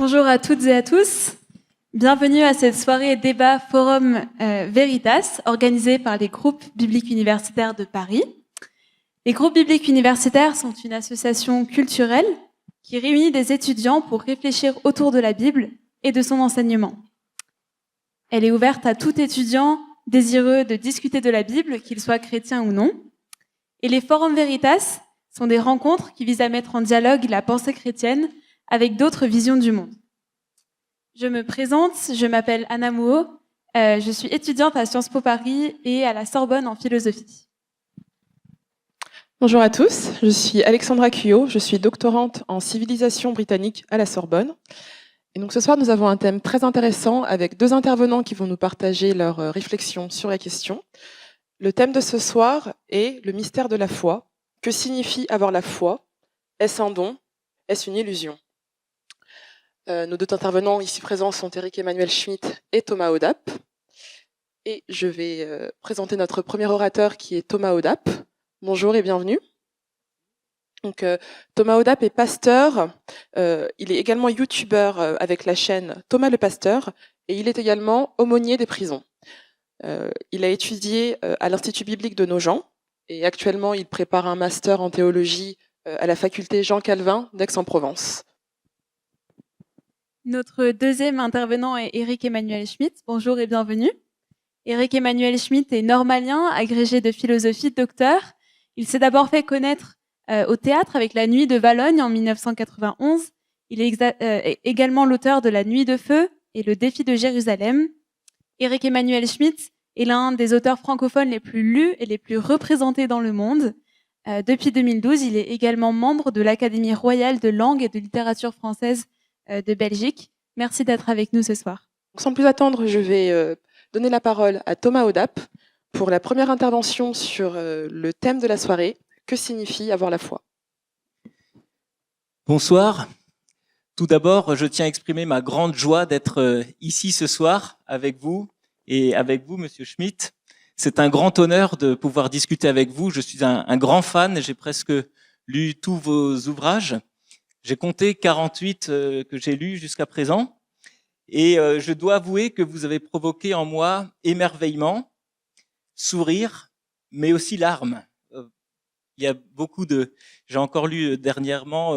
Bonjour à toutes et à tous. Bienvenue à cette soirée débat Forum Veritas, organisée par les groupes bibliques universitaires de Paris. Les groupes bibliques universitaires sont une association culturelle qui réunit des étudiants pour réfléchir autour de la Bible et de son enseignement. Elle est ouverte à tout étudiant désireux de discuter de la Bible, qu'il soit chrétien ou non. Et les Forums Veritas sont des rencontres qui visent à mettre en dialogue la pensée chrétienne avec d'autres visions du monde. Je me présente, je m'appelle Anna Mouot, je suis étudiante à Sciences Po Paris et à la Sorbonne en philosophie. Bonjour à tous, je suis Alexandra Cuyot, je suis doctorante en civilisation britannique à la Sorbonne. Et donc ce soir, nous avons un thème très intéressant avec deux intervenants qui vont nous partager leurs réflexions sur la question. Le thème de ce soir est le mystère de la foi. Que signifie avoir la foi? Est-ce un don? Est-ce une illusion? Nos deux intervenants ici présents sont Éric Emmanuel Schmitt et Thomas Odape. Et je vais présenter notre premier orateur qui est Thomas Odape. Bonjour et bienvenue. Donc, Thomas Odape est pasteur, il est également youtubeur avec la chaîne Thomas le Pasteur et il est également aumônier des prisons. Il a étudié à l'Institut biblique de Nogent et actuellement il prépare un master en théologie à la faculté Jean Calvin d'Aix-en-Provence. Notre deuxième intervenant est Éric Emmanuel Schmitt. Bonjour et bienvenue. Éric Emmanuel Schmitt est normalien, agrégé de philosophie, docteur. Il s'est d'abord fait connaître au théâtre avec La Nuit de Valognes en 1991. Il est également l'auteur de La Nuit de Feu et Le Défi de Jérusalem. Éric Emmanuel Schmitt est l'un des auteurs francophones les plus lus et les plus représentés dans le monde. Depuis 2012, il est également membre de l'Académie royale de langue et de littérature française de Belgique. Merci d'être avec nous ce soir. Sans plus attendre, je vais donner la parole à Thomas Odape pour la première intervention sur le thème de la soirée. Que signifie avoir la foi? Bonsoir. Tout d'abord, je tiens à exprimer ma grande joie d'être ici ce soir avec vous et avec vous, Monsieur Schmitt. C'est un grand honneur de pouvoir discuter avec vous. Je suis un grand fan. J'ai presque lu tous vos ouvrages. J'ai compté 48 que j'ai lus jusqu'à présent. Et je dois avouer que vous avez provoqué en moi émerveillement, sourire, mais aussi larmes. Il y a beaucoup de... J'ai encore lu dernièrement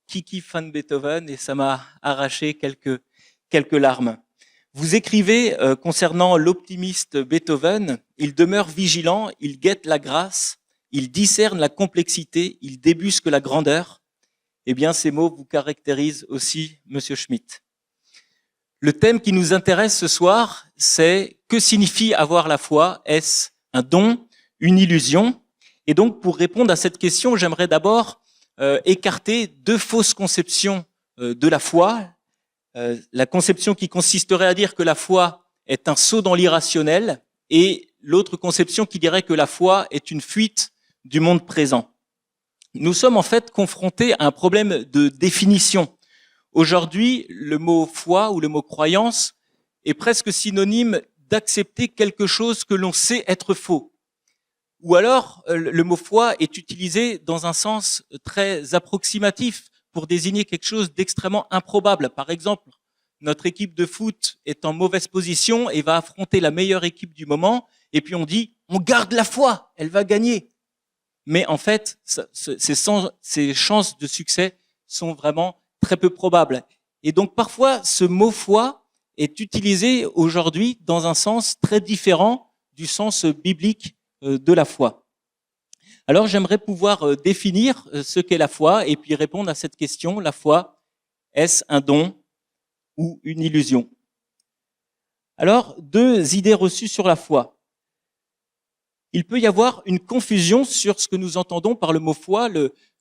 Kiki van Beethoven et ça m'a arraché quelques larmes. Vous écrivez concernant l'optimiste Beethoven, il demeure vigilant, il guette la grâce, il discerne la complexité, il débusque la grandeur. Eh bien, ces mots vous caractérisent aussi, Monsieur Schmitt. Le thème qui nous intéresse ce soir, c'est que signifie avoir la foi? Est-ce un don, une illusion? Et donc, pour répondre à cette question, j'aimerais d'abord écarter deux fausses conceptions de la foi. La conception qui consisterait à dire que la foi est un saut dans l'irrationnel et l'autre conception qui dirait que la foi est une fuite du monde présent. Nous sommes en fait confrontés à un problème de définition. Aujourd'hui, le mot foi ou le mot croyance est presque synonyme d'accepter quelque chose que l'on sait être faux. Ou alors, le mot foi est utilisé dans un sens très approximatif pour désigner quelque chose d'extrêmement improbable. Par exemple, notre équipe de foot est en mauvaise position et va affronter la meilleure équipe du moment, et puis on dit « on garde la foi, elle va gagner ». Mais en fait, ces chances de succès sont vraiment très peu probables. Et donc parfois, ce mot foi est utilisé aujourd'hui dans un sens très différent du sens biblique de la foi. Alors j'aimerais pouvoir définir ce qu'est la foi et puis répondre à cette question, la foi, est-ce un don ou une illusion? Alors, deux idées reçues sur la foi. Il peut y avoir une confusion sur ce que nous entendons par le mot foi.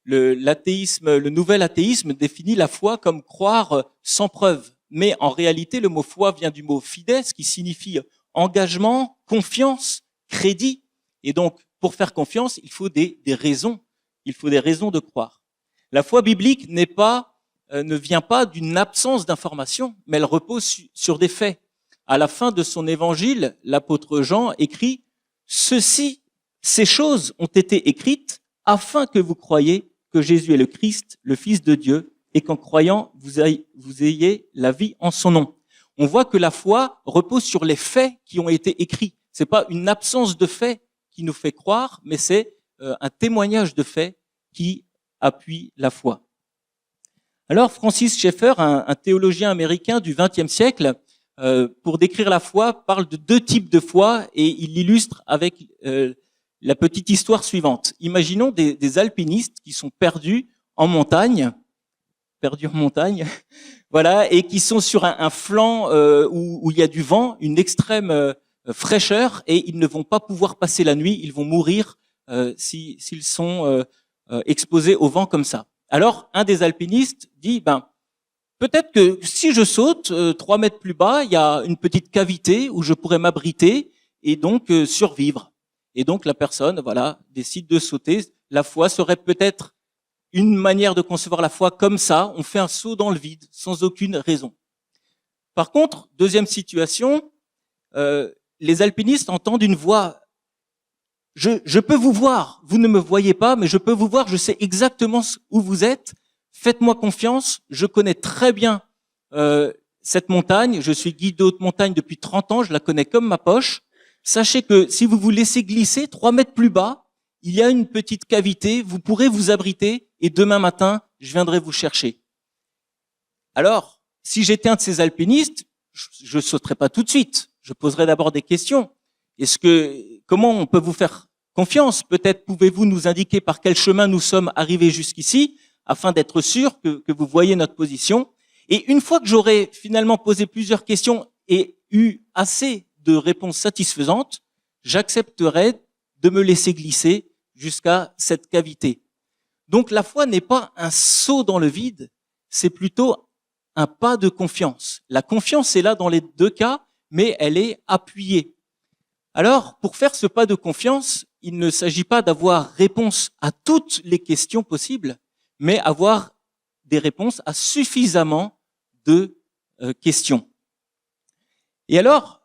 L'athéisme, le nouvel athéisme définit la foi comme croire sans preuve. Mais en réalité, le mot foi vient du mot fides, qui signifie engagement, confiance, crédit. Et donc, pour faire confiance, il faut des raisons. Il faut des raisons de croire. La foi biblique ne vient pas d'une absence d'information, mais elle repose sur des faits. À la fin de son évangile, l'apôtre Jean écrit « Ces choses ont été écrites afin que vous croyiez que Jésus est le Christ, le Fils de Dieu, et qu'en croyant, vous ayez la vie en son nom. On voit que la foi repose sur les faits qui ont été écrits. C'est pas une absence de faits qui nous fait croire, mais c'est un témoignage de faits qui appuie la foi. Alors, Francis Schaeffer, un théologien américain du XXe siècle, pour décrire la foi, parle de 2 types de foi et il l'illustre avec la petite histoire suivante. Imaginons des alpinistes qui sont perdus en montagne, voilà, et qui sont sur un flanc où il y a du vent, une extrême fraîcheur, et ils ne vont pas pouvoir passer la nuit, ils vont mourir s'ils sont exposés au vent comme ça. Alors, un des alpinistes dit, peut-être que si je saute 3 mètres plus bas, il y a une petite cavité où je pourrais m'abriter et donc survivre. Et donc la personne, voilà, décide de sauter. La foi serait peut-être une manière de concevoir la foi comme ça. On fait un saut dans le vide sans aucune raison. Par contre, deuxième situation, les alpinistes entendent une voix. Je peux vous voir, vous ne me voyez pas, mais je peux vous voir, je sais exactement où vous êtes. Faites-moi confiance, je connais très bien cette montagne, je suis guide de haute montagne depuis 30 ans, je la connais comme ma poche. Sachez que si vous vous laissez glisser 3 mètres plus bas, il y a une petite cavité, vous pourrez vous abriter et demain matin, je viendrai vous chercher. Alors, si j'étais un de ces alpinistes, je sauterais pas tout de suite, je poserais d'abord des questions. Comment on peut vous faire confiance? Peut-être pouvez-vous nous indiquer par quel chemin nous sommes arrivés jusqu'ici, afin d'être sûr que vous voyez notre position. Et une fois que j'aurai finalement posé plusieurs questions et eu assez de réponses satisfaisantes, j'accepterai de me laisser glisser jusqu'à cette cavité. Donc la foi n'est pas un saut dans le vide, c'est plutôt un pas de confiance. La confiance est là dans les 2 cas, mais elle est appuyée. Alors, pour faire ce pas de confiance, il ne s'agit pas d'avoir réponse à toutes les questions possibles, mais avoir des réponses à suffisamment de questions. Et alors,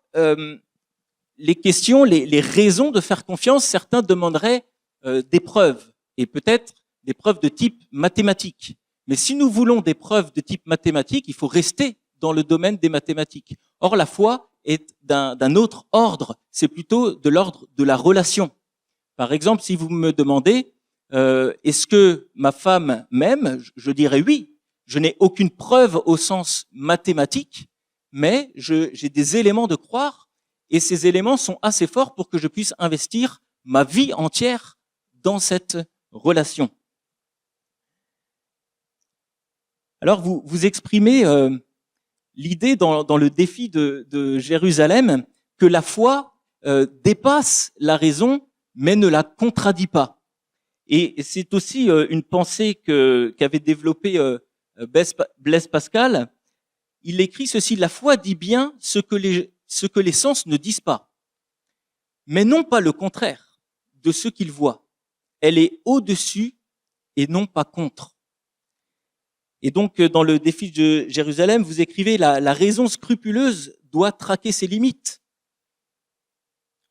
les questions, les raisons de faire confiance, certains demanderaient des preuves, et peut-être des preuves de type mathématique. Mais si nous voulons des preuves de type mathématique, il faut rester dans le domaine des mathématiques. Or, la foi est d'un autre ordre, c'est plutôt de l'ordre de la relation. Par exemple, si vous me demandez est-ce que ma femme m'aime, je dirais oui. Je n'ai aucune preuve au sens mathématique, mais j'ai des éléments de croire, et ces éléments sont assez forts pour que je puisse investir ma vie entière dans cette relation. Alors, vous exprimez l'idée dans le défi de Jérusalem que la foi dépasse la raison, mais ne la contradit pas. Et c'est aussi une pensée qu'avait développée Blaise Pascal. Il écrit ceci: la foi dit bien ce que les sens ne disent pas, mais non pas le contraire de ce qu'ils voient. Elle est au-dessus et non pas contre. Et donc, dans le défi de Jérusalem, vous écrivez la raison scrupuleuse doit traquer ses limites.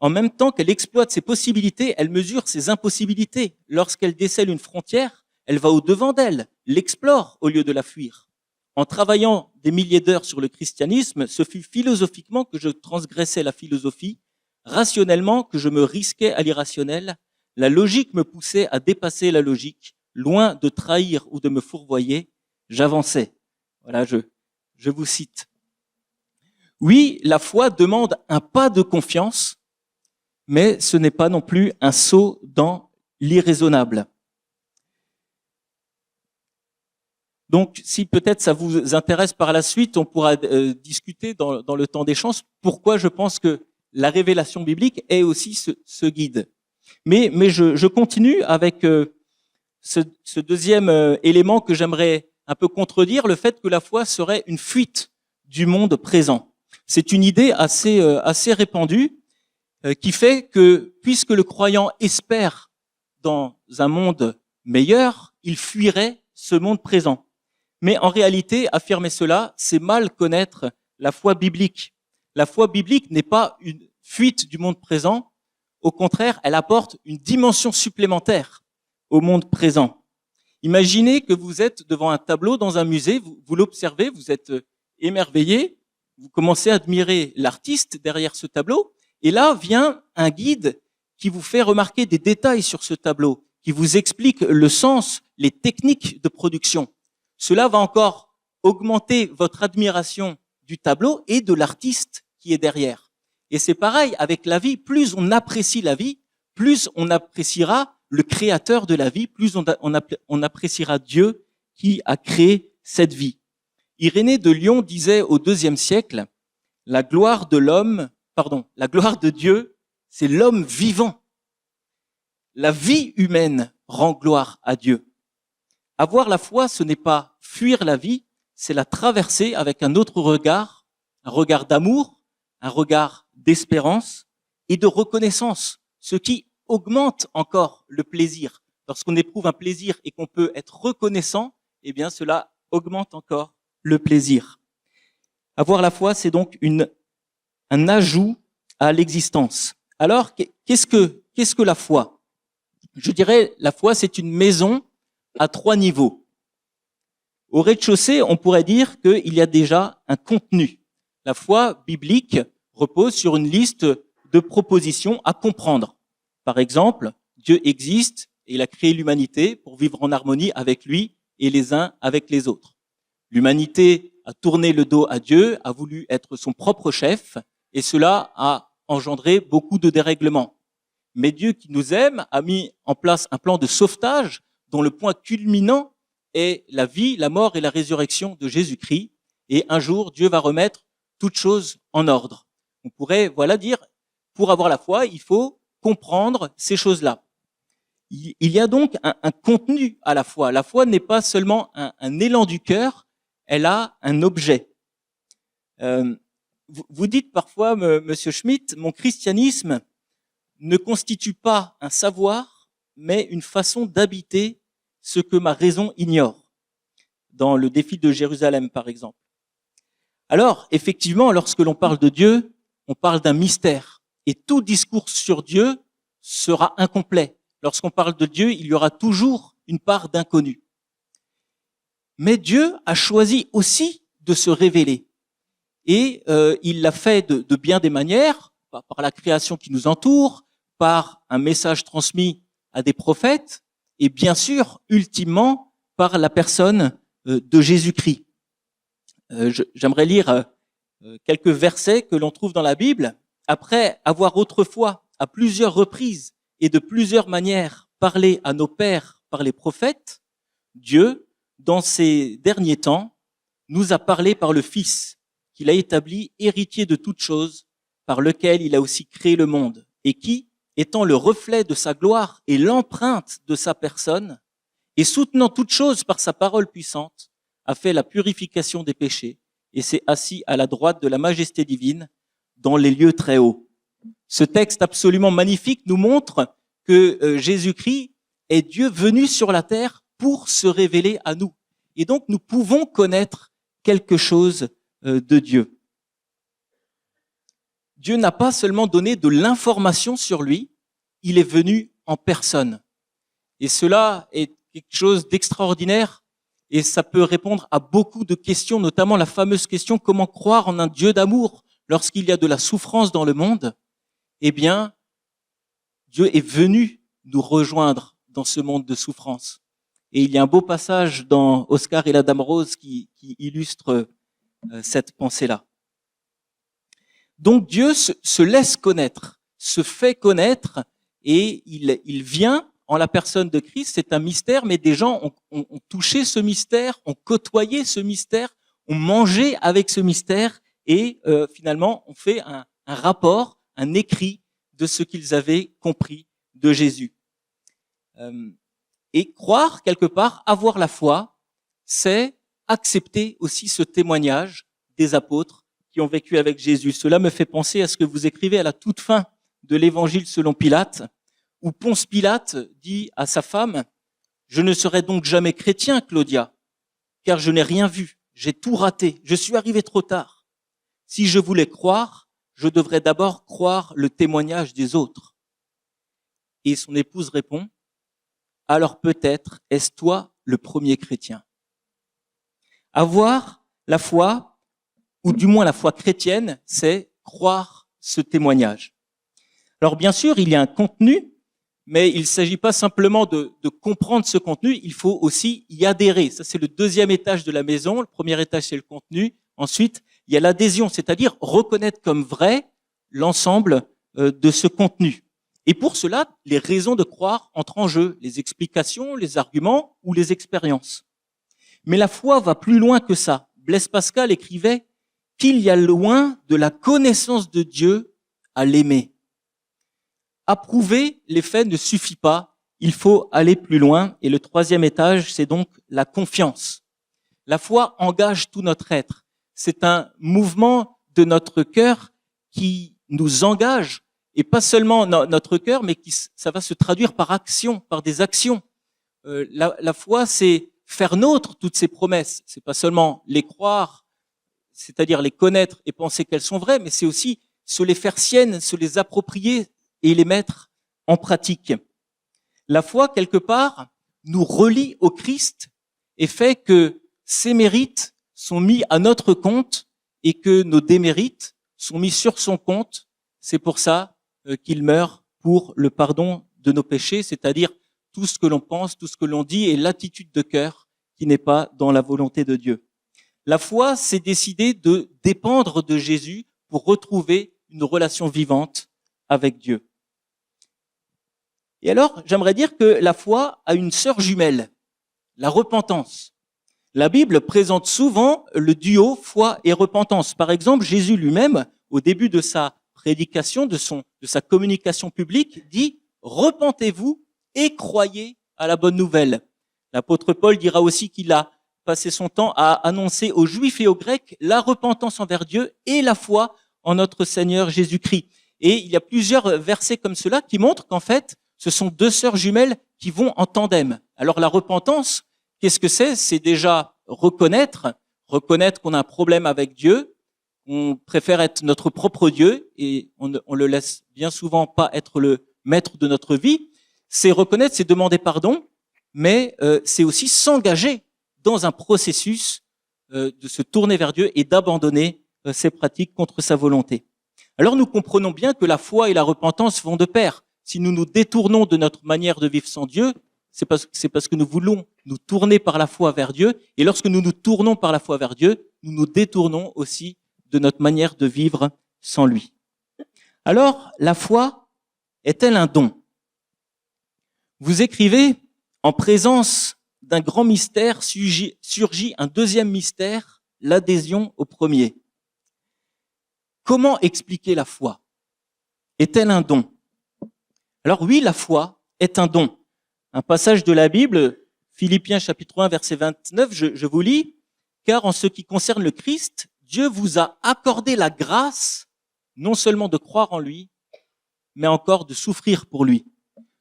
En même temps qu'elle exploite ses possibilités, elle mesure ses impossibilités. Lorsqu'elle décèle une frontière, elle va au-devant d'elle, l'explore au lieu de la fuir. En travaillant des milliers d'heures sur le christianisme, ce fut philosophiquement que je transgressais la philosophie, rationnellement que je me risquais à l'irrationnel. La logique me poussait à dépasser la logique. Loin de trahir ou de me fourvoyer, j'avançais. Voilà, je vous cite. Oui, la foi demande un pas de confiance, mais ce n'est pas non plus un saut dans l'irraisonnable. Donc, si peut-être ça vous intéresse par la suite, on pourra discuter dans le temps d'échange pourquoi je pense que la révélation biblique est aussi ce guide. Mais je continue avec ce deuxième élément que j'aimerais un peu contredire, le fait que la foi serait une fuite du monde présent. C'est une idée assez répandue qui fait que, puisque le croyant espère dans un monde meilleur, il fuirait ce monde présent. Mais en réalité, affirmer cela, c'est mal connaître la foi biblique. La foi biblique n'est pas une fuite du monde présent. Au contraire, elle apporte une dimension supplémentaire au monde présent. Imaginez que vous êtes devant un tableau dans un musée, vous l'observez, vous êtes émerveillé, vous commencez à admirer l'artiste derrière ce tableau, et là vient un guide qui vous fait remarquer des détails sur ce tableau, qui vous explique le sens, les techniques de production. Cela va encore augmenter votre admiration du tableau et de l'artiste qui est derrière. Et c'est pareil avec la vie, plus on apprécie la vie, plus on appréciera le créateur de la vie, plus on appréciera Dieu qui a créé cette vie. Irénée de Lyon disait au IIe siècle, la gloire de Dieu, c'est l'homme vivant. La vie humaine rend gloire à Dieu. Avoir la foi, ce n'est pas fuir la vie, c'est la traverser avec un autre regard, un regard d'amour, un regard d'espérance et de reconnaissance, ce qui augmente encore le plaisir. Lorsqu'on éprouve un plaisir et qu'on peut être reconnaissant, eh bien cela augmente encore le plaisir. Avoir la foi, c'est donc un ajout à l'existence. Alors, qu'est-ce que la foi? Je dirais, la foi, c'est une maison à 3 niveaux. Au rez-de-chaussée, on pourrait dire qu'il y a déjà un contenu. La foi biblique repose sur une liste de propositions à comprendre. Par exemple, Dieu existe et il a créé l'humanité pour vivre en harmonie avec lui et les uns avec les autres. L'humanité a tourné le dos à Dieu, a voulu être son propre chef et cela a engendré beaucoup de dérèglements. Mais Dieu qui nous aime a mis en place un plan de sauvetage dont le point culminant est la vie, la mort et la résurrection de Jésus-Christ. Et un jour, Dieu va remettre toutes choses en ordre. On pourrait, dire, pour avoir la foi, il faut comprendre ces choses-là. Il y a donc un contenu à la foi. La foi n'est pas seulement un élan du cœur, elle a un objet. Vous dites parfois, Monsieur Schmitt, mon christianisme ne constitue pas un savoir, mais une façon d'habiter ce que ma raison ignore. Dans le défi de Jérusalem, par exemple. Alors, effectivement, lorsque l'on parle de Dieu, on parle d'un mystère. Et tout discours sur Dieu sera incomplet. Lorsqu'on parle de Dieu, il y aura toujours une part d'inconnu. Mais Dieu a choisi aussi de se révéler. Et il l'a fait de bien des manières, par la création qui nous entoure, par un message transmis à des prophètes, et bien sûr, ultimement, par la personne de Jésus-Christ. J'aimerais lire quelques versets que l'on trouve dans la Bible. Après avoir autrefois, à plusieurs reprises et de plusieurs manières, parlé à nos pères par les prophètes, Dieu, dans ces derniers temps, nous a parlé par le Fils, qu'il a établi héritier de toutes choses, par lequel il a aussi créé le monde, et qui, étant le reflet de sa gloire et l'empreinte de sa personne, et soutenant toutes choses par sa parole puissante, a fait la purification des péchés, et s'est assis à la droite de la majesté divine, dans les lieux très hauts. Ce texte absolument magnifique nous montre que Jésus-Christ est Dieu venu sur la terre pour se révéler à nous. Et donc, nous pouvons connaître quelque chose de Dieu. Dieu n'a pas seulement donné de l'information sur lui, il est venu en personne. Et cela est quelque chose d'extraordinaire et ça peut répondre à beaucoup de questions, notamment la fameuse question « Comment croire en un Dieu d'amour lorsqu'il y a de la souffrance dans le monde ?» Eh bien, Dieu est venu nous rejoindre dans ce monde de souffrance. Et il y a un beau passage dans Oscar et la Dame Rose qui illustre cette pensée-là. Donc Dieu se laisse connaître, se fait connaître et il vient en la personne de Christ. C'est un mystère, mais des gens ont touché ce mystère, ont côtoyé ce mystère, ont mangé avec ce mystère et finalement ont fait un rapport, un écrit de ce qu'ils avaient compris de Jésus. Et croire quelque part, avoir la foi, c'est accepter aussi ce témoignage des apôtres qui ont vécu avec Jésus. Cela me fait penser à ce que vous écrivez à la toute fin de l'Évangile selon Pilate, où Ponce Pilate dit à sa femme « Je ne serai donc jamais chrétien, Claudia, car je n'ai rien vu, j'ai tout raté, je suis arrivé trop tard. Si je voulais croire, je devrais d'abord croire le témoignage des autres. » Et son épouse répond « Alors peut-être est-ce toi le premier chrétien. Avoir la foi, ou du moins la foi chrétienne, c'est croire ce témoignage. Alors bien sûr, il y a un contenu, mais il ne s'agit pas simplement de comprendre ce contenu, il faut aussi y adhérer. Ça, c'est le deuxième étage de la maison. Le premier étage, c'est le contenu. Ensuite, il y a l'adhésion, c'est-à-dire reconnaître comme vrai l'ensemble de ce contenu. Et pour cela, les raisons de croire entrent en jeu, les explications, les arguments ou les expériences. Mais la foi va plus loin que ça. Blaise Pascal écrivait qu'il y a loin de la connaissance de Dieu à l'aimer. Approuver les faits ne suffit pas, il faut aller plus loin. Et le troisième étage, c'est donc la confiance. La foi engage tout notre être. C'est un mouvement de notre cœur qui nous engage, et pas seulement notre cœur, mais ça va se traduire par action, par des actions. La foi, c'est faire nôtre toutes ces promesses. C'est pas seulement les croire, c'est-à-dire les connaître et penser qu'elles sont vraies, mais c'est aussi se les faire siennes, se les approprier et les mettre en pratique. La foi, quelque part, nous relie au Christ et fait que ses mérites sont mis à notre compte et que nos démérites sont mis sur son compte. C'est pour ça qu'il meurt pour le pardon de nos péchés, c'est-à-dire tout ce que l'on pense, tout ce que l'on dit et l'attitude de cœur qui n'est pas dans la volonté de Dieu. La foi, c'est décider de dépendre de Jésus pour retrouver une relation vivante avec Dieu. Et alors, j'aimerais dire que la foi a une sœur jumelle, la repentance. La Bible présente souvent le duo foi et repentance. Par exemple, Jésus lui-même, au début de sa prédication, de sa communication publique, dit « Repentez-vous et croyez à la bonne nouvelle ». L'apôtre Paul dira aussi qu'il a passé son temps à annoncer aux Juifs et aux Grecs la repentance envers Dieu et la foi en notre Seigneur Jésus-Christ. Et il y a plusieurs versets comme cela qui montrent qu'en fait, ce sont deux sœurs jumelles qui vont en tandem. Alors la repentance, qu'est-ce que c'est ? C'est déjà reconnaître qu'on a un problème avec Dieu, on préfère être notre propre Dieu et on le laisse bien souvent pas être le maître de notre vie. C'est reconnaître, c'est demander pardon, mais c'est aussi s'engager dans un processus de se tourner vers Dieu et d'abandonner ses pratiques contre sa volonté. Alors nous comprenons bien que la foi et la repentance vont de pair. Si nous nous détournons de notre manière de vivre sans Dieu, c'est parce que nous voulons nous tourner par la foi vers Dieu. Et lorsque nous nous tournons par la foi vers Dieu, nous nous détournons aussi de notre manière de vivre sans lui. Alors, la foi est-elle un don ? Vous écrivez, en présence d'un grand mystère surgit un deuxième mystère, l'adhésion au premier. Comment expliquer la foi ? Est-elle un don ? Alors oui, la foi est un don. Un passage de la Bible, Philippiens chapitre 1, verset 29, je vous lis, « Car en ce qui concerne le Christ, Dieu vous a accordé la grâce, non seulement de croire en lui, mais encore de souffrir pour lui. »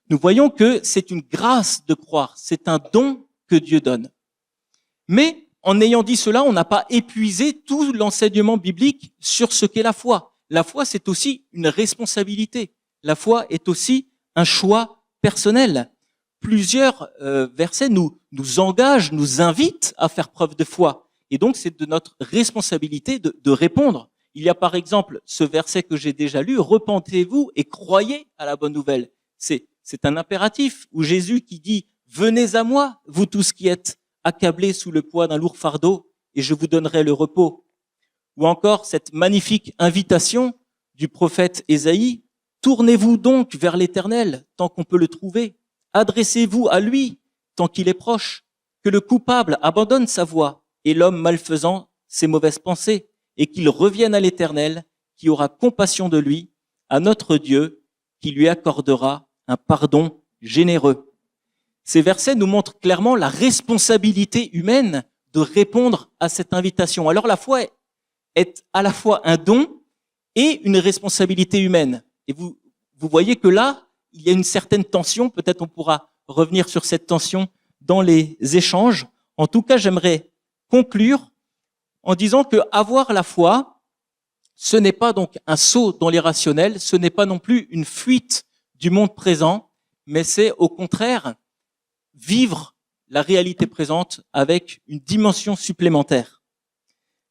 Nous voyons que c'est une grâce de croire, c'est un don que Dieu donne. Mais en ayant dit cela, on n'a pas épuisé tout l'enseignement biblique sur ce qu'est la foi. La foi, c'est aussi une responsabilité. La foi est aussi un choix personnel. Plusieurs versets nous engagent, nous invitent à faire preuve de foi. Et donc, c'est de notre responsabilité de répondre. Il y a par exemple ce verset que j'ai déjà lu, « Repentez-vous et croyez à la bonne nouvelle ». C'est un impératif où Jésus qui dit « Venez à moi, vous tous qui êtes accablés sous le poids d'un lourd fardeau, et je vous donnerai le repos ». Ou encore cette magnifique invitation du prophète Ésaïe, « Tournez-vous donc vers l'Éternel tant qu'on peut le trouver. Adressez-vous à lui tant qu'il est proche. Que le coupable abandonne sa voie et l'homme malfaisant ses mauvaises pensées, et qu'il revienne à l'Éternel qui aura compassion de lui, à notre Dieu qui lui accordera un pardon généreux. » Ces versets nous montrent clairement la responsabilité humaine de répondre à cette invitation. Alors la foi est à la fois un don et une responsabilité humaine. Et vous voyez que là, il y a une certaine tension. Peut-être on pourra revenir sur cette tension dans les échanges. En tout cas, j'aimerais conclure en disant que avoir la foi, ce n'est pas donc un saut dans l'irrationnel, ce n'est pas non plus une fuite du monde présent, mais c'est au contraire vivre la réalité présente avec une dimension supplémentaire.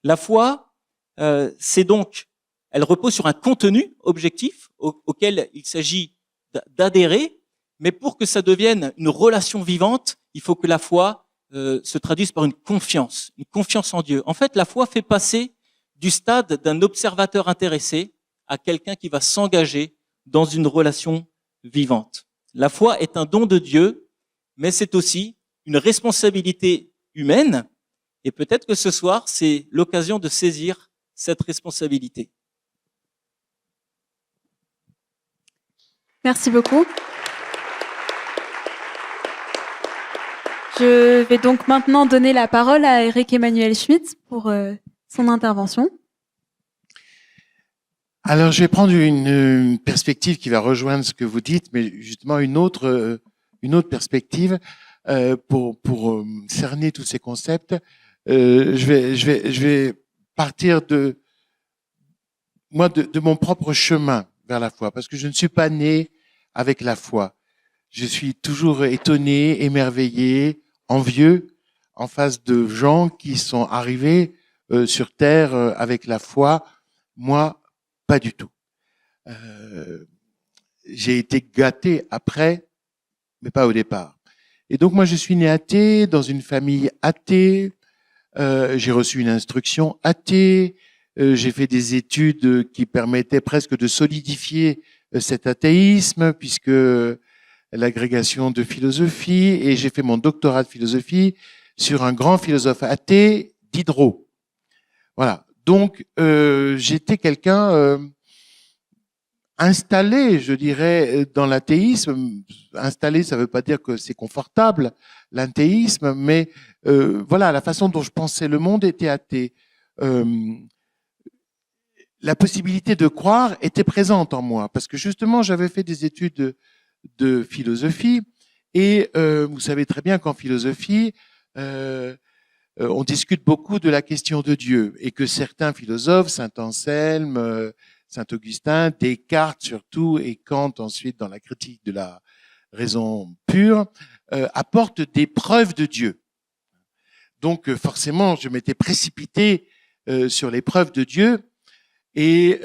La foi, c'est donc, elle repose sur un contenu objectif auquel il s'agit d'adhérer, mais pour que ça devienne une relation vivante, il faut que la foi se traduise par une confiance en Dieu. En fait, la foi fait passer du stade d'un observateur intéressé à quelqu'un qui va s'engager dans une relation vivante. La foi est un don de Dieu, mais c'est aussi une responsabilité humaine, et peut-être que ce soir, c'est l'occasion de saisir cette responsabilité. Merci beaucoup. Je vais donc maintenant donner la parole à Eric Emmanuel Schmitt pour son intervention. Alors, je vais prendre une perspective qui va rejoindre ce que vous dites, mais justement une autre perspective pour cerner tous ces concepts. Je vais partir de mon propre chemin vers la foi, parce que je ne suis pas né avec la foi. Je suis toujours étonné, émerveillé, envieux en face de gens qui sont arrivés sur terre avec la foi. Moi, pas du tout. J'ai été gâté après, mais pas au départ. Et donc moi, je suis né athée, dans une famille athée. J'ai reçu une instruction athée. J'ai fait des études qui permettaient presque de solidifier cet athéisme, puisque l'agrégation de philosophie, et j'ai fait mon doctorat de philosophie sur un grand philosophe athée, Diderot. Voilà. Donc, j'étais quelqu'un installé, je dirais, dans l'athéisme. Installé, ça ne veut pas dire que c'est confortable, l'athéisme, mais voilà, la façon dont je pensais le monde était athée. La possibilité de croire était présente en moi, parce que justement, j'avais fait des études de philosophie, et vous savez très bien qu'en philosophie, on discute beaucoup de la question de Dieu, et que certains philosophes, Saint Anselme, Saint Augustin, Descartes surtout, et Kant ensuite dans la critique de la raison pure, apportent des preuves de Dieu. Donc forcément, je m'étais précipité sur les preuves de Dieu, et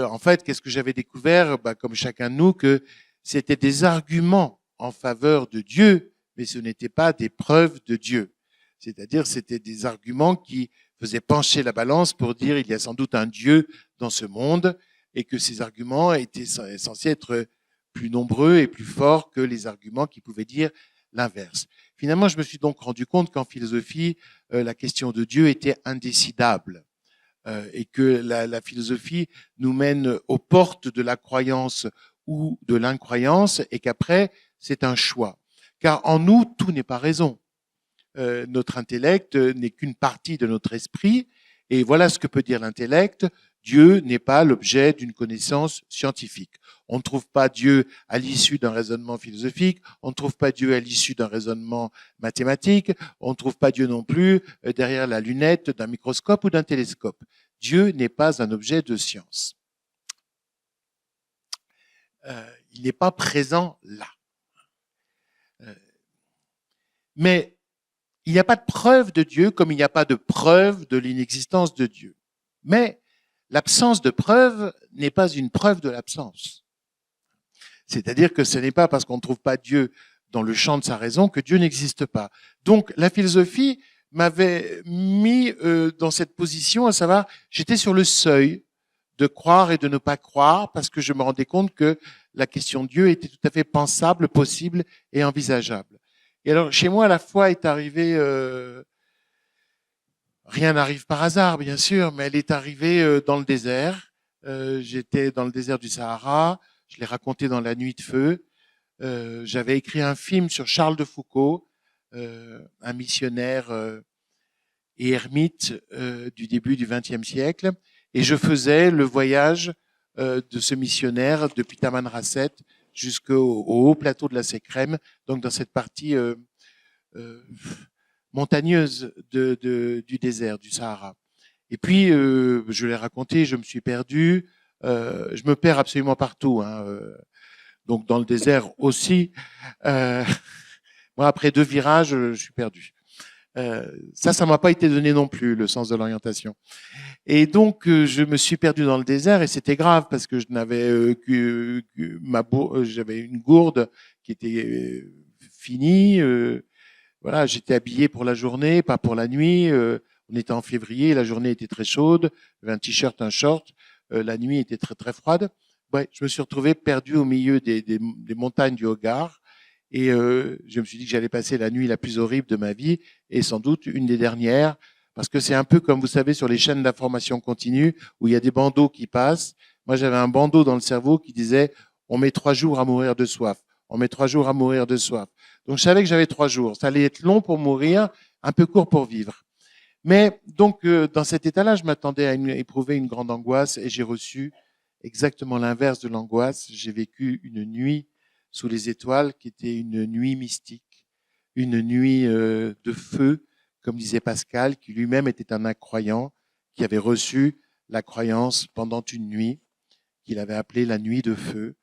en fait, qu'est-ce que j'avais découvert? Comme chacun de nous, que c'était des arguments en faveur de Dieu, mais ce n'était pas des preuves de Dieu. C'est-à-dire, c'était des arguments qui faisaient pencher la balance pour dire il y a sans doute un Dieu dans ce monde, et que ces arguments étaient censés être plus nombreux et plus forts que les arguments qui pouvaient dire l'inverse. Finalement, je me suis donc rendu compte qu'en philosophie, la question de Dieu était indécidable, et que la philosophie nous mène aux portes de la croyance ou de l'incroyance, et qu'après, c'est un choix. Car en nous, tout n'est pas raison. Notre intellect n'est qu'une partie de notre esprit, et voilà ce que peut dire l'intellect. Dieu n'est pas l'objet d'une connaissance scientifique. On ne trouve pas Dieu à l'issue d'un raisonnement philosophique, on ne trouve pas Dieu à l'issue d'un raisonnement mathématique, on ne trouve pas Dieu non plus derrière la lunette d'un microscope ou d'un télescope. Dieu n'est pas un objet de science. Il n'est pas présent là. Mais il n'y a pas de preuve de Dieu comme il n'y a pas de preuve de l'inexistence de Dieu. Mais l'absence de preuve n'est pas une preuve de l'absence. C'est-à-dire que ce n'est pas parce qu'on ne trouve pas Dieu dans le champ de sa raison que Dieu n'existe pas. Donc la philosophie m'avait mis dans cette position, à savoir, j'étais sur le seuil de croire et de ne pas croire, parce que je me rendais compte que la question de Dieu était tout à fait pensable, possible et envisageable. Et alors, chez moi, la foi est arrivée, rien n'arrive par hasard, bien sûr, mais elle est arrivée dans le désert. J'étais dans le désert du Sahara, je l'ai raconté dans La Nuit de Feu. J'avais écrit un film sur Charles de Foucault, un missionnaire et ermite du début du XXe siècle. Et je faisais le voyage de ce missionnaire depuis Tamanrasset jusqu'au haut plateau de la Sécrème, donc dans cette partie montagneuse du désert, du Sahara. Et puis, je l'ai raconté, je me suis perdu. Je me perds absolument partout, hein, donc dans le désert aussi. Moi, après 2 virages, je suis perdu. Ça m'a pas été donné non plus, le sens de l'orientation. Et donc, je me suis perdu dans le désert et c'était grave parce que je n'avais j'avais une gourde qui était finie. Voilà, j'étais habillé pour la journée, pas pour la nuit. On était en février, la journée était très chaude. J'avais un t-shirt, un short. La nuit était très très froide. Ouais, je me suis retrouvé perdu au milieu des montagnes du Hogar. Et je me suis dit que j'allais passer la nuit la plus horrible de ma vie et sans doute une des dernières. Parce que c'est un peu comme vous savez sur les chaînes d'information continue où il y a des bandeaux qui passent. Moi, j'avais un bandeau dans le cerveau qui disait on met 3 jours à mourir de soif. On met 3 jours à mourir de soif. Donc, je savais que j'avais 3 jours. Ça allait être long pour mourir, un peu court pour vivre. Mais donc, dans cet état-là, je m'attendais à éprouver une grande angoisse et j'ai reçu exactement l'inverse de l'angoisse. J'ai vécu une nuit sous les étoiles qui était une nuit mystique, une nuit de feu, comme disait Pascal, qui lui-même était un incroyant, qui avait reçu la croyance pendant une nuit, qu'il avait appelée la nuit de feu.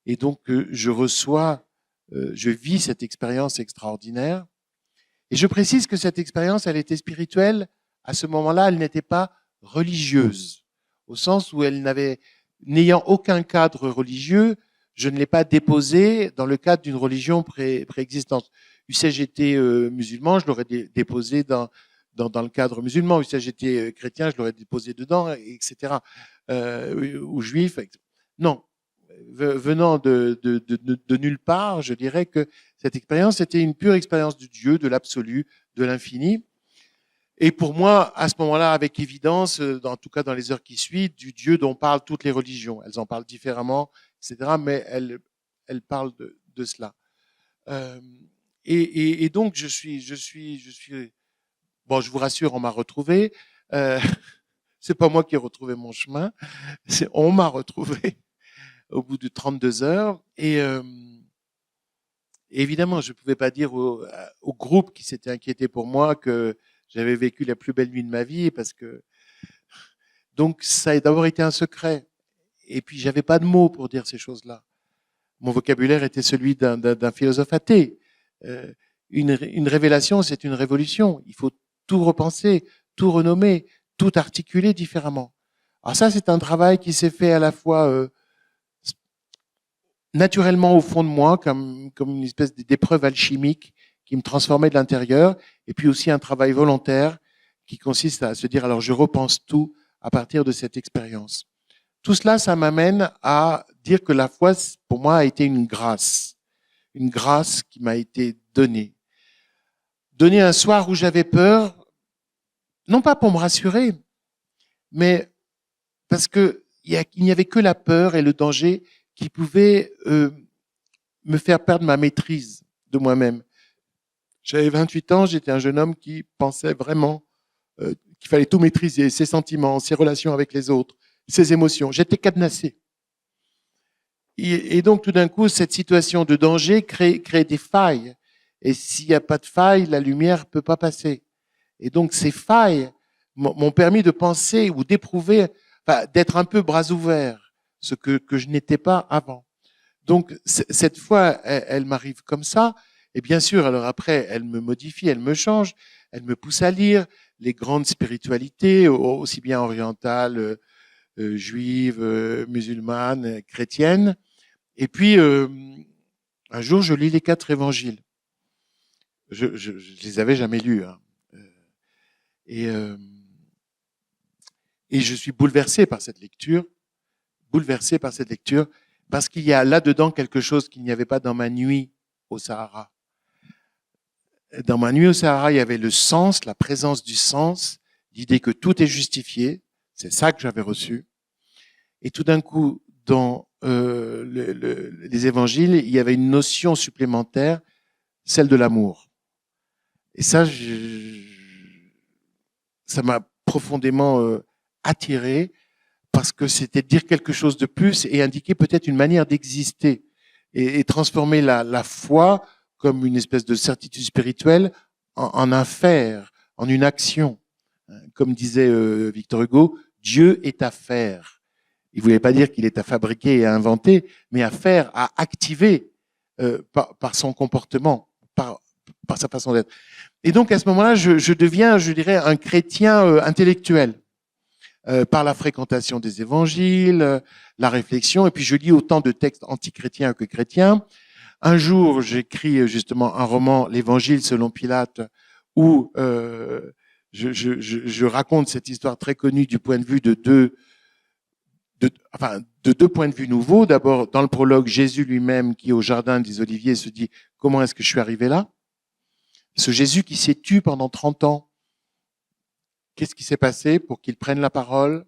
Et donc, je vis cette expérience extraordinaire. Et je précise que cette expérience, elle était spirituelle. À ce moment-là, elle n'était pas religieuse, au sens où n'ayant aucun cadre religieux, je ne l'ai pas déposée dans le cadre d'une religion préexistante. Eussé-je j'étais musulman, je l'aurais déposé dans le cadre musulman. Eussé-je j'étais chrétien, je l'aurais déposé dedans, etc. Ou juif. Non. Venant de nulle part, je dirais que cette expérience était une pure expérience du Dieu, de l'absolu, de l'infini. Et pour moi, à ce moment-là, avec évidence, en tout cas dans les heures qui suivent, du Dieu dont parlent toutes les religions. Elles en parlent différemment, etc., mais elles parlent de cela. Et donc, je suis. Bon, je vous rassure, on m'a retrouvé. C'est pas moi qui ai retrouvé mon chemin, on m'a retrouvé au bout de 32 heures. Et évidemment, je ne pouvais pas dire au groupe qui s'était inquiété pour moi que j'avais vécu la plus belle nuit de ma vie, parce que donc ça a d'abord été un secret. Et puis j'avais pas de mots pour dire ces choses-là. Mon vocabulaire était celui d'un philosophe athée. Une révélation, c'est une révolution. Il faut tout repenser, tout renommer, tout articuler différemment. Alors ça, c'est un travail qui s'est fait à la fois naturellement au fond de moi, comme une espèce d'épreuve alchimique qui me transformait de l'intérieur, et puis aussi un travail volontaire qui consiste à se dire, alors je repense tout à partir de cette expérience. Tout cela, ça m'amène à dire que la foi, pour moi, a été une grâce qui m'a été donnée. Donnée un soir où j'avais peur, non pas pour me rassurer, mais parce que il n'y avait que la peur et le danger qui pouvaient me faire perdre ma maîtrise de moi-même. J'avais 28 ans, j'étais un jeune homme qui pensait vraiment qu'il fallait tout maîtriser, ses sentiments, ses relations avec les autres, ses émotions. J'étais cadenassé. Et donc, tout d'un coup, cette situation de danger crée des failles. Et s'il n'y a pas de failles, la lumière ne peut pas passer. Et donc, ces failles m'ont permis de penser ou d'éprouver, d'être un peu bras ouverts, ce que je n'étais pas avant. Donc, cette fois, elle m'arrive comme ça. Et bien sûr, alors après, elle me modifie, elle me change, elle me pousse à lire les grandes spiritualités, aussi bien orientales, juives, musulmanes, chrétiennes. Et puis, un jour, je lis les 4 évangiles. Je les avais jamais lus. Hein. Et je suis bouleversé par cette lecture, parce qu'il y a là-dedans quelque chose qu'il n'y avait pas dans ma nuit au Sahara. Dans ma nuit au Sahara, il y avait le sens, la présence du sens, l'idée que tout est justifié. C'est ça que j'avais reçu. Et tout d'un coup, dans les évangiles, il y avait une notion supplémentaire, celle de l'amour. Et ça, ça m'a profondément attiré, parce que c'était dire quelque chose de plus et indiquer peut-être une manière d'exister et transformer la foi comme une espèce de certitude spirituelle en un faire, en une action. Comme disait Victor Hugo, Dieu est à faire. Il voulait pas dire qu'il est à fabriquer et à inventer, mais à faire, à activer par son comportement, par sa façon d'être. Et donc, à ce moment-là, je deviens, je dirais, un chrétien intellectuel. Par la fréquentation des évangiles, la réflexion, et puis je lis autant de textes antichrétiens que chrétiens. Un jour, j'écris justement un roman, l'Évangile selon Pilate, où je raconte cette histoire très connue du point de vue de deux points de vue nouveaux. D'abord, dans le prologue, Jésus lui-même, qui au jardin des Oliviers se dit « Comment est-ce que je suis arrivé là ?» Ce Jésus qui s'est tué pendant 30 ans, qu'est-ce qui s'est passé pour qu'il prenne la parole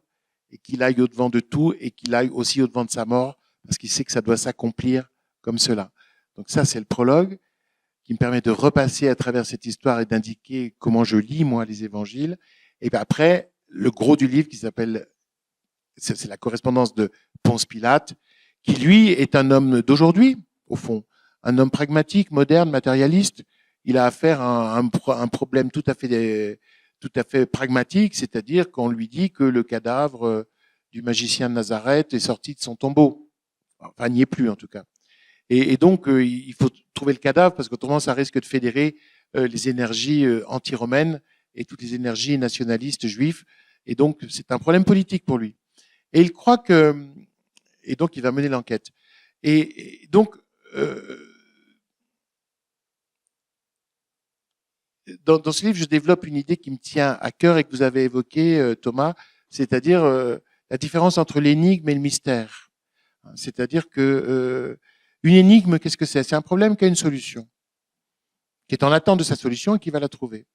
et qu'il aille au-devant de tout et qu'il aille aussi au-devant de sa mort parce qu'il sait que ça doit s'accomplir comme cela. Donc ça, c'est le prologue qui me permet de repasser à travers cette histoire et d'indiquer comment je lis, moi, les évangiles. Et bien après, le gros du livre qui s'appelle, c'est la correspondance de Ponce Pilate, qui lui est un homme d'aujourd'hui, au fond. Un homme pragmatique, moderne, matérialiste. Il a affaire à un problème tout à fait pragmatique, c'est-à-dire qu'on lui dit que le cadavre du magicien de Nazareth est sorti de son tombeau. Enfin, n'y est plus en tout cas. Et donc, il faut trouver le cadavre parce qu'autrement, ça risque de fédérer les énergies anti-romaines et toutes les énergies nationalistes juifs. Et donc, c'est un problème politique pour lui. Et il croit que... Et donc, il va mener l'enquête. Et donc... Dans ce livre, je développe une idée qui me tient à cœur et que vous avez évoquée, Thomas, c'est-à-dire la différence entre l'énigme et le mystère. C'est-à-dire que une énigme, qu'est-ce que c'est? C'est un problème qui a une solution, qui est en attente de sa solution et qui va la trouver.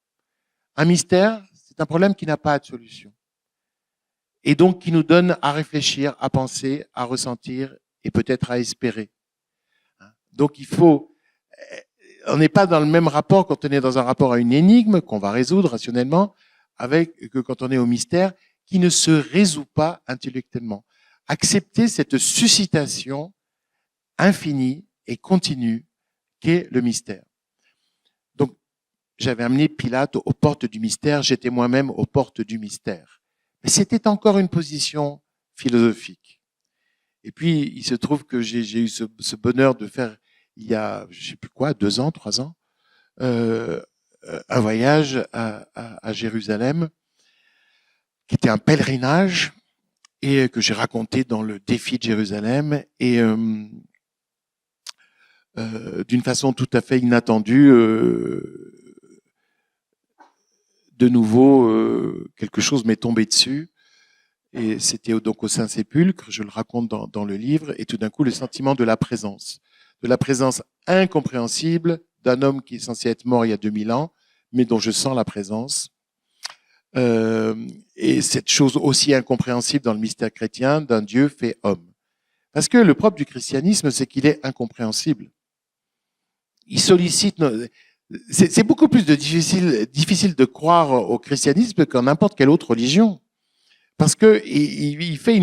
Un mystère, c'est un problème qui n'a pas de solution. Et donc qui nous donne à réfléchir, à penser, à ressentir et peut-être à espérer. Donc il faut... On n'est pas dans le même rapport quand on est dans un rapport à une énigme qu'on va résoudre rationnellement que quand on est au mystère qui ne se résout pas intellectuellement. Accepter cette suscitation infinie et continue qu'est le mystère. Donc, j'avais amené Pilate aux portes du mystère, j'étais moi-même aux portes du mystère. Mais c'était encore une position philosophique. Et puis, il se trouve que j'ai eu ce bonheur de faire il y a, je sais plus quoi, 2 ans, 3 ans, un voyage à Jérusalem, qui était un pèlerinage, et que j'ai raconté dans le défi de Jérusalem, et d'une façon tout à fait inattendue, de nouveau, quelque chose m'est tombé dessus, et c'était donc au Saint-Sépulcre, je le raconte dans le livre, et tout d'un coup, le sentiment de la présence incompréhensible d'un homme qui est censé être mort il y a 2000 ans, mais dont je sens la présence. Et cette chose aussi incompréhensible dans le mystère chrétien d'un Dieu fait homme. Parce que le propre du christianisme, c'est qu'il est incompréhensible. Il sollicite... C'est beaucoup plus difficile de croire au christianisme qu'en n'importe quelle autre religion. Parce que il fait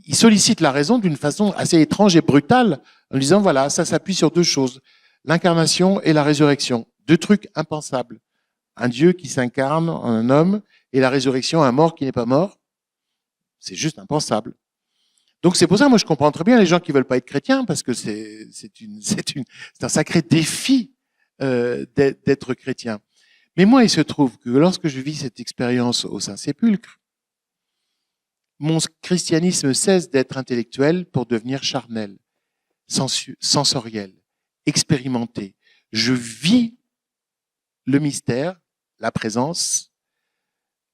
il sollicite la raison d'une façon assez étrange et brutale, en disant, voilà, ça s'appuie sur 2 choses, l'incarnation et la résurrection. 2 trucs impensables. Un Dieu qui s'incarne en un homme et la résurrection, un mort qui n'est pas mort. C'est juste impensable. Donc c'est pour ça, moi je comprends très bien les gens qui veulent pas être chrétiens, parce que c'est un sacré défi d'être chrétien. Mais moi, il se trouve que lorsque je vis cette expérience au Saint-Sépulcre, mon christianisme cesse d'être intellectuel pour devenir charnel, sensoriel, expérimenté. Je vis le mystère, la présence.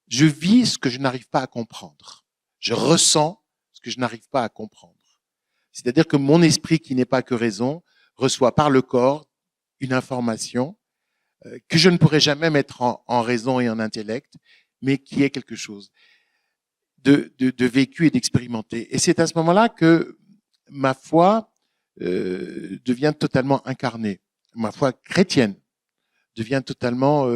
Je vis ce que je n'arrive pas à comprendre. Je ressens ce que je n'arrive pas à comprendre. C'est-à-dire que mon esprit, qui n'est pas que raison, reçoit par le corps une information que je ne pourrais jamais mettre en raison et en intellect, mais qui est quelque chose de vécu et d'expérimenté. Et c'est à ce moment-là que ma foi devient totalement incarnée. Ma foi chrétienne devient totalement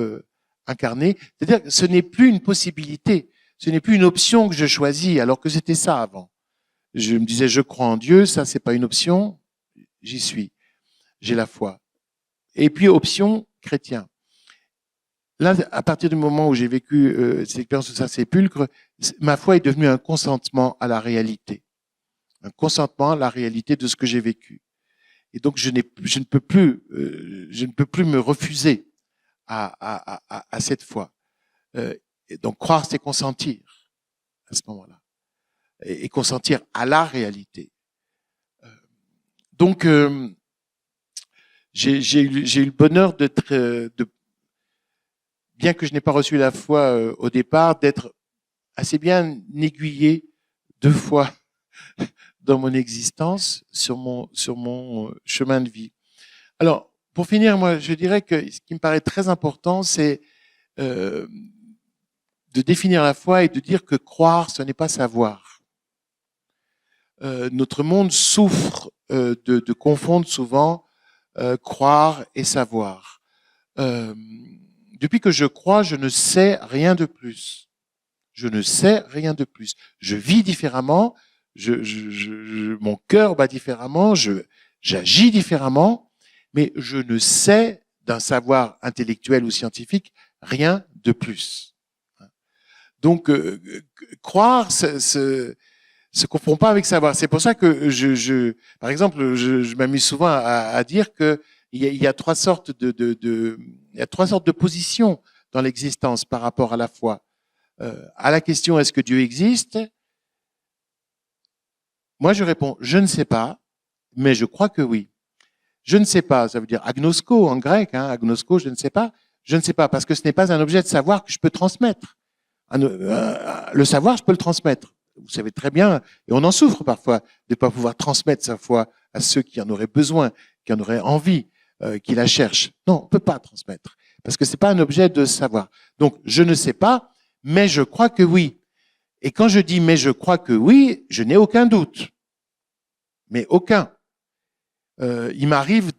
incarnée. C'est-à-dire que ce n'est plus une possibilité, ce n'est plus une option que je choisis, alors que c'était ça avant. Je me disais, je crois en Dieu, ça c'est pas une option, j'y suis, j'ai la foi. Et puis option chrétien. Là, à partir du moment où j'ai vécu cette expérience de Saint-Sépulcre, ma foi est devenue un consentement à la réalité. Un consentement à la réalité de ce que j'ai vécu. Et donc, je ne peux plus me refuser à cette foi. Et donc, croire, c'est consentir à ce moment-là. Et consentir à la réalité. Donc, j'ai eu le bonheur bien que je n'ai pas reçu la foi au départ, d'être assez bien aiguillé 2 fois dans mon existence sur mon chemin de vie. Alors, pour finir, moi, je dirais que ce qui me paraît très important, c'est de définir la foi et de dire que croire, ce n'est pas savoir. Notre monde souffre de confondre souvent croire et savoir. Depuis que je crois, je ne sais rien de plus. Je ne sais rien de plus. Je vis différemment, mon cœur bat différemment, j'agis différemment, mais je ne sais d'un savoir intellectuel ou scientifique rien de plus. Donc, croire se confond pas avec savoir. C'est pour ça que par exemple, je m'amuse souvent à dire que il y a 3 sortes il y a 3 sortes de positions dans l'existence par rapport à la foi. À la question est-ce que Dieu existe? Moi, je réponds je ne sais pas, mais je crois que oui. Je ne sais pas, ça veut dire agnosko en grec, hein, agnosko, je ne sais pas. Je ne sais pas parce que ce n'est pas un objet de savoir que je peux transmettre. Le savoir, je peux le transmettre. Vous savez très bien, et on en souffre parfois de ne pas pouvoir transmettre sa foi à ceux qui en auraient besoin, qui en auraient envie, qui la cherchent. Non, on ne peut pas transmettre parce que c'est pas un objet de savoir. Donc, je ne sais pas, mais je crois que oui. Et quand je dis mais je crois que oui, je n'ai aucun doute. Mais aucun. Il m'arrive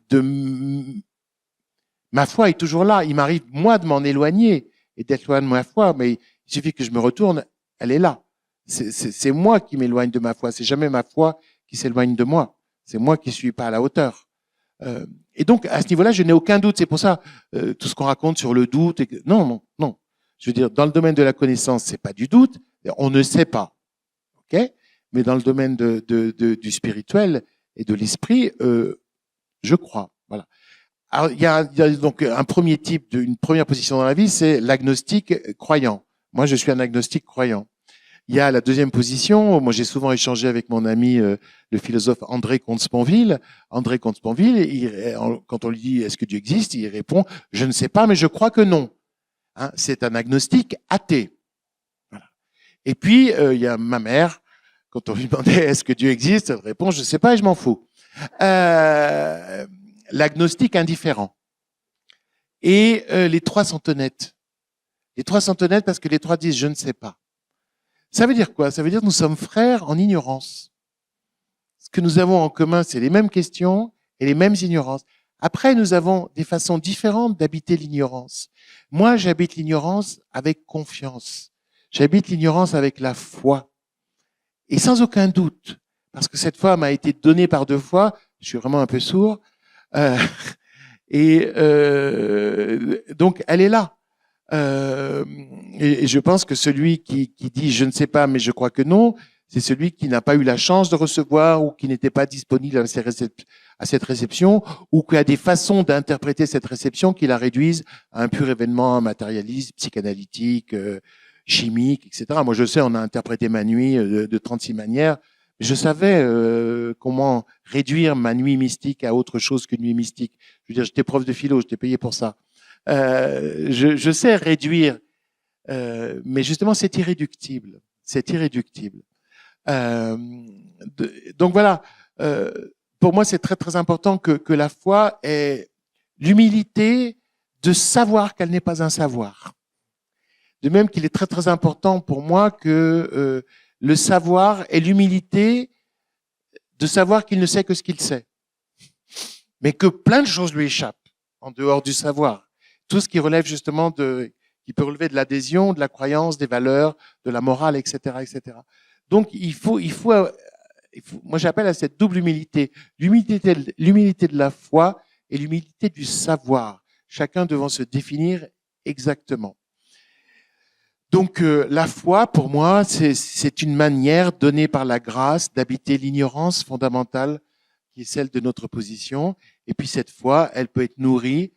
ma foi est toujours là. Il m'arrive, moi, de m'en éloigner et d'être loin de ma foi, mais il suffit que je me retourne, elle est là. C'est moi qui m'éloigne de ma foi. C'est jamais ma foi qui s'éloigne de moi. C'est moi qui suis pas à la hauteur. Et donc, à ce niveau-là, je n'ai aucun doute. C'est pour ça, tout ce qu'on raconte sur le doute. Non. Je veux dire, dans le domaine de la connaissance, c'est pas du doute. On ne sait pas. OK? Mais dans le domaine du spirituel et de l'esprit, je crois. Voilà. Alors, il y a donc un premier type, une première position dans la vie, c'est l'agnostique croyant. Moi, je suis un agnostique croyant. Il y a la deuxième position. Moi, j'ai souvent échangé avec mon ami, le philosophe André Comte-Sponville. André Comte-Sponville, quand on lui dit est-ce que Dieu existe, il répond je ne sais pas, mais je crois que non. Hein, c'est un agnostique athée. Voilà. Et puis il y a ma mère. Quand on lui demandait est-ce que Dieu existe, elle répond je ne sais pas et je m'en fous. L'agnostique indifférent. Et les 3 sont honnêtes. Les 3 sont honnêtes parce que les 3 disent je ne sais pas. Ça veut dire quoi? Ça veut dire que nous sommes frères en ignorance. Ce que nous avons en commun, c'est les mêmes questions et les mêmes ignorances. Après, nous avons des façons différentes d'habiter l'ignorance. Moi, j'habite l'ignorance avec confiance. J'habite l'ignorance avec la foi. Et sans aucun doute, parce que cette foi m'a été donnée par 2 fois, je suis vraiment un peu sourd, donc elle est là. Et je pense que celui qui dit je ne sais pas mais je crois que non, c'est celui qui n'a pas eu la chance de recevoir ou qui n'était pas disponible à cette réception ou qui a des façons d'interpréter cette réception qui la réduisent à un pur événement matérialiste, psychanalytique, chimique, etc. Moi je sais, on a interprété ma nuit de 36 manières. Je savais comment réduire ma nuit mystique à autre chose qu'une nuit mystique. Je veux dire, j'étais prof de philo, j'étais payé pour ça. Je sais réduire, mais justement c'est irréductible. C'est irréductible. Donc voilà, pour moi c'est très très important que la foi ait l'humilité de savoir qu'elle n'est pas un savoir. De même qu'il est très très important pour moi que le savoir ait l'humilité de savoir qu'il ne sait que ce qu'il sait, mais que plein de choses lui échappent en dehors du savoir. Tout ce qui relève justement qui peut relever de l'adhésion, de la croyance, des valeurs, de la morale, etc., etc. Donc il faut, moi j'appelle à cette double humilité, l'humilité de la foi et l'humilité du savoir, chacun devant se définir exactement. Donc la foi, pour moi, c'est une manière donnée par la grâce d'habiter l'ignorance fondamentale qui est celle de notre position. Et puis cette foi, elle peut être nourrie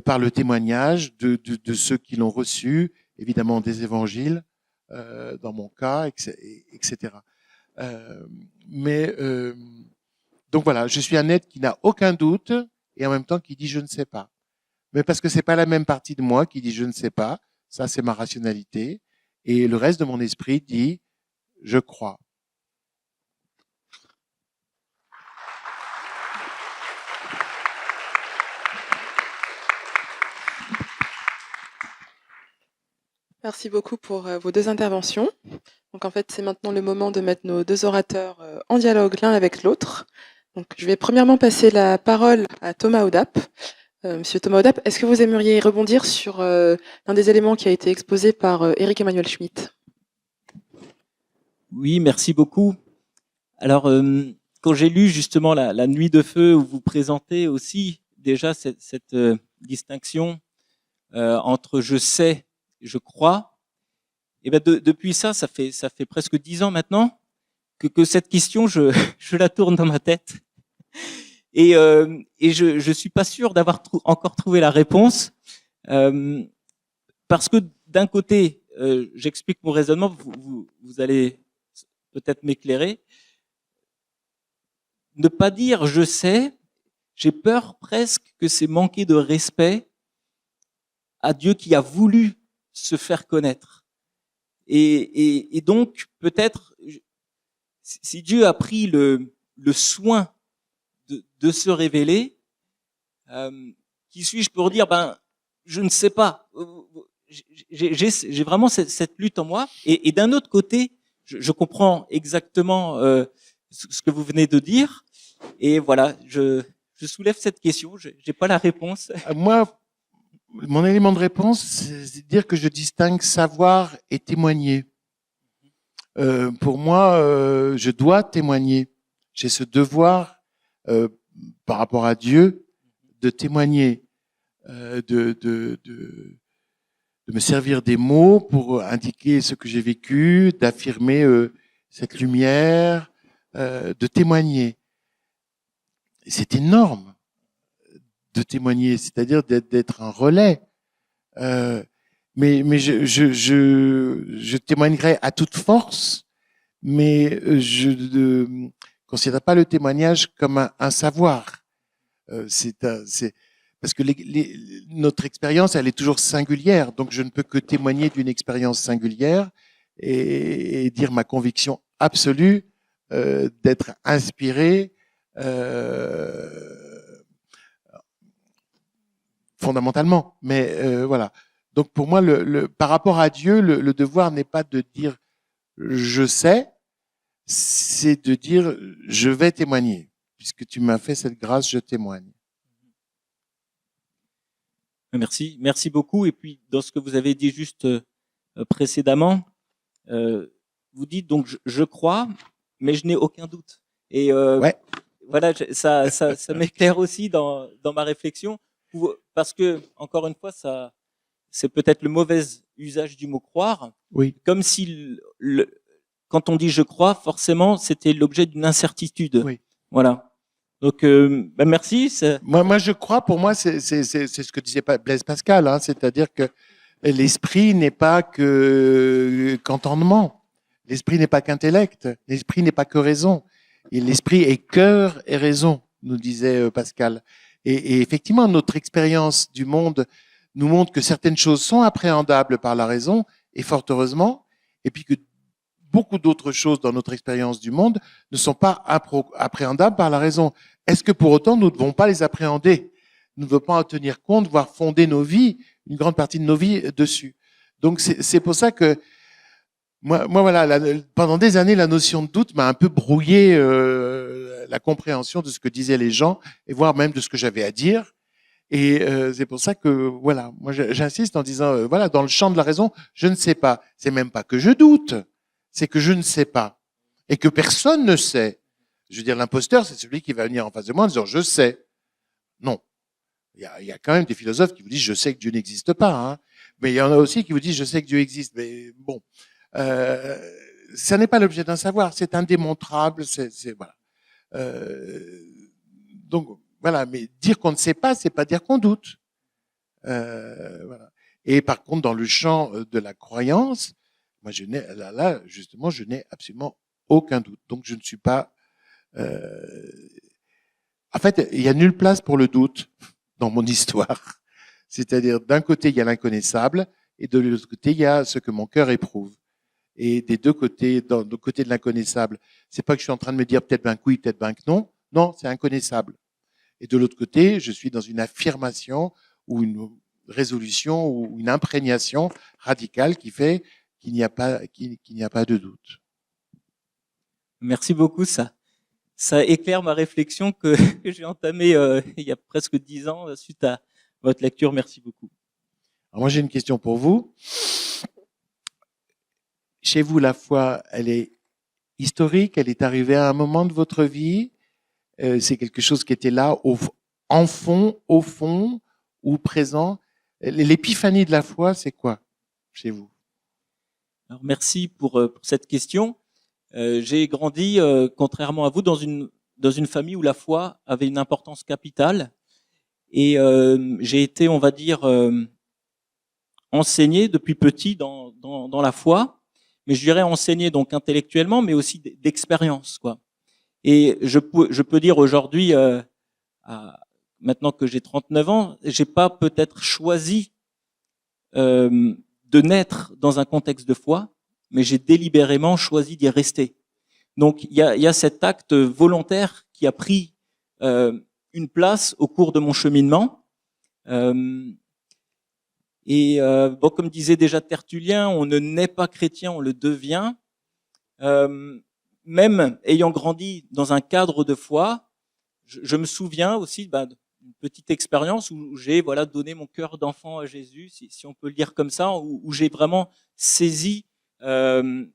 par le témoignage de ceux qui l'ont reçu, évidemment des évangiles, dans mon cas, etc. Donc voilà, je suis un être qui n'a aucun doute et en même temps qui dit je ne sais pas. Mais parce que c'est pas la même partie de moi qui dit je ne sais pas, ça c'est ma rationalité, et le reste de mon esprit dit je crois. Merci beaucoup pour vos deux interventions. Donc en fait, c'est maintenant le moment de mettre nos deux orateurs en dialogue l'un avec l'autre. Donc je vais premièrement passer la parole à Thomas Audap. Monsieur Thomas Audap, est-ce que vous aimeriez rebondir sur l'un des éléments qui a été exposé par Éric Emmanuel Schmitt? Oui, merci beaucoup. Alors, quand j'ai lu justement la Nuit de feu, où vous présentez aussi déjà cette distinction entre je sais, je crois, et ben depuis ça fait presque 10 ans maintenant que cette question, je la tourne dans ma tête. Et je suis pas sûr d'avoir encore trouvé la réponse, parce que d'un côté, j'explique mon raisonnement, vous allez peut-être m'éclairer. Ne pas dire je sais, j'ai peur presque que c'est manquer de respect à Dieu qui a voulu se faire connaître. Et donc peut-être, si Dieu a pris le soin de se révéler, qui suis-je pour dire je ne sais pas. J'ai vraiment cette lutte en moi. Et d'un autre côté, je comprends exactement ce que vous venez de dire. Et voilà, je soulève cette question. J'ai pas la réponse. Moi, mon élément de réponse, c'est de dire que je distingue savoir et témoigner. Pour moi, je dois témoigner. J'ai ce devoir par rapport à Dieu de témoigner, de me servir des mots pour indiquer ce que j'ai vécu, d'affirmer cette lumière, de témoigner. Et c'est énorme de témoigner, c'est-à-dire d'être un relais. Mais je témoignerai à toute force, mais je ne considère pas le témoignage comme un savoir. C'est parce que notre expérience, elle est toujours singulière, donc je ne peux que témoigner d'une expérience singulière et dire ma conviction absolue d'être inspiré fondamentalement. Mais voilà. Donc pour moi, par rapport à Dieu, le devoir n'est pas de dire je sais, c'est de dire je vais témoigner. Puisque tu m'as fait cette grâce, je témoigne. Merci beaucoup. Et puis dans ce que vous avez dit juste précédemment, vous dites donc je crois, mais je n'ai aucun doute. Et ouais. Voilà, ça m'éclaire aussi dans ma réflexion, parce que encore une fois, ça c'est peut-être le mauvais usage du mot croire. Oui. Comme si quand on dit je crois, forcément, c'était l'objet d'une incertitude. Oui. Voilà. Donc, merci. Moi, je crois, pour moi, c'est ce que disait Blaise Pascal, hein, c'est-à-dire que l'esprit n'est pas qu'entendement, l'esprit n'est pas qu'intellect, l'esprit n'est pas que raison, et l'esprit est cœur et raison, nous disait Pascal. Et effectivement, notre expérience du monde nous montre que certaines choses sont appréhendables par la raison, et fort heureusement, et puis que beaucoup d'autres choses dans notre expérience du monde ne sont pas appréhendables par la raison. Est-ce que pour autant, nous ne devons pas les appréhender? Nous ne devons pas en tenir compte, voire fonder nos vies, une grande partie de nos vies dessus. Donc c'est pour ça que moi voilà, pendant des années, la notion de doute m'a un peu brouillé la compréhension de ce que disaient les gens, et voire même de ce que j'avais à dire. Et c'est pour ça que voilà, moi j'insiste en disant voilà, dans le champ de la raison, je ne sais pas. C'est même pas que je doute, c'est que je ne sais pas et que personne ne sait. Je veux dire, l'imposteur, c'est celui qui va venir en face de moi en disant je sais. Non. Il y a quand même des philosophes qui vous disent je sais que Dieu n'existe pas, hein. Mais il y en a aussi qui vous disent je sais que Dieu existe. Mais bon, ça n'est pas l'objet d'un savoir, c'est indémontrable. C'est voilà. donc voilà, mais dire qu'on ne sait pas, c'est pas dire qu'on doute. Voilà. Et par contre, dans le champ de la croyance, moi, justement, je n'ai absolument aucun doute. Donc, je ne suis pas. En fait, il y a nulle place pour le doute dans mon histoire. C'est-à-dire, d'un côté, il y a l'inconnaissable, et de l'autre côté, il y a ce que mon cœur éprouve. Et des deux côtés, dans le côté de l'inconnaissable, c'est pas que je suis en train de me dire peut-être ben que oui, peut-être ben que non. Non, c'est inconnaissable. Et de l'autre côté, je suis dans une affirmation ou une résolution ou une imprégnation radicale qui fait qu'il n'y a pas, qu'il n'y a pas de doute. Merci beaucoup, ça éclaire ma réflexion que j'ai entamée il y a presque 10 ans suite à votre lecture. Merci beaucoup. Alors moi, j'ai une question pour vous. Chez vous, la foi, elle est historique, elle est arrivée à un moment de votre vie. C'est quelque chose qui était là, en fond, au fond, ou présent. L'épiphanie de la foi, c'est quoi chez vous? Alors, merci pour cette question. J'ai grandi, contrairement à vous, dans une famille où la foi avait une importance capitale. Et j'ai été, on va dire, enseigné depuis petit dans la foi. Mais je dirais enseigné donc intellectuellement, mais aussi d'expérience, quoi. Et je peux dire aujourd'hui, maintenant que j'ai 39 ans, j'ai pas peut-être choisi de naître dans un contexte de foi, mais j'ai délibérément choisi d'y rester. Donc il y a cet acte volontaire qui a pris une place au cours de mon cheminement. Bon, comme disait déjà Tertullien, on ne naît pas chrétien, on le devient. Même ayant grandi dans un cadre de foi, je me souviens aussi d'une petite expérience où j'ai donné mon cœur d'enfant à Jésus, si on peut le dire comme ça, où j'ai vraiment saisi le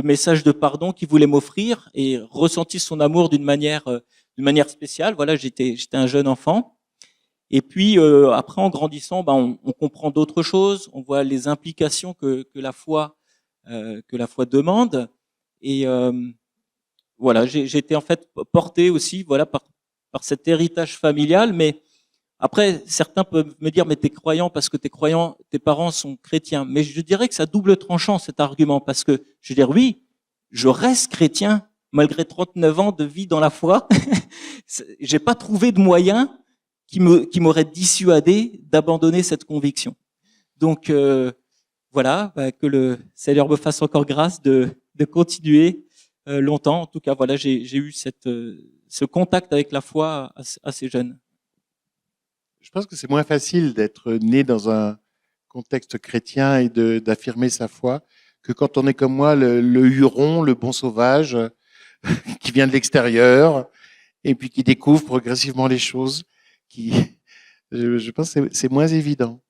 message de pardon qu'il voulait m'offrir et ressenti son amour d'une manière spéciale. Voilà, j'étais un jeune enfant. Et puis après, en grandissant, on comprend d'autres choses, on voit les implications que la foi demande. Et voilà, j'ai été en fait porté aussi par cet héritage familial. Mais après, certains peuvent me dire, mais t'es croyant parce que t'es croyant, tes parents sont chrétiens. Mais je dirais que ça double tranchant cet argument, parce que je veux dire, oui, je reste chrétien malgré 39 ans de vie dans la foi. J'ai pas trouvé de moyen qui m'aurait dissuadé d'abandonner cette conviction. Donc voilà, que le Seigneur me fasse encore grâce de continuer longtemps. En tout cas, voilà, j'ai eu ce contact avec la foi assez jeune. Je pense que c'est moins facile d'être né dans un contexte chrétien et d'affirmer sa foi que quand on est comme moi, le Huron, le bon sauvage, qui vient de l'extérieur et puis qui découvre progressivement les choses. Je pense que c'est moins évident.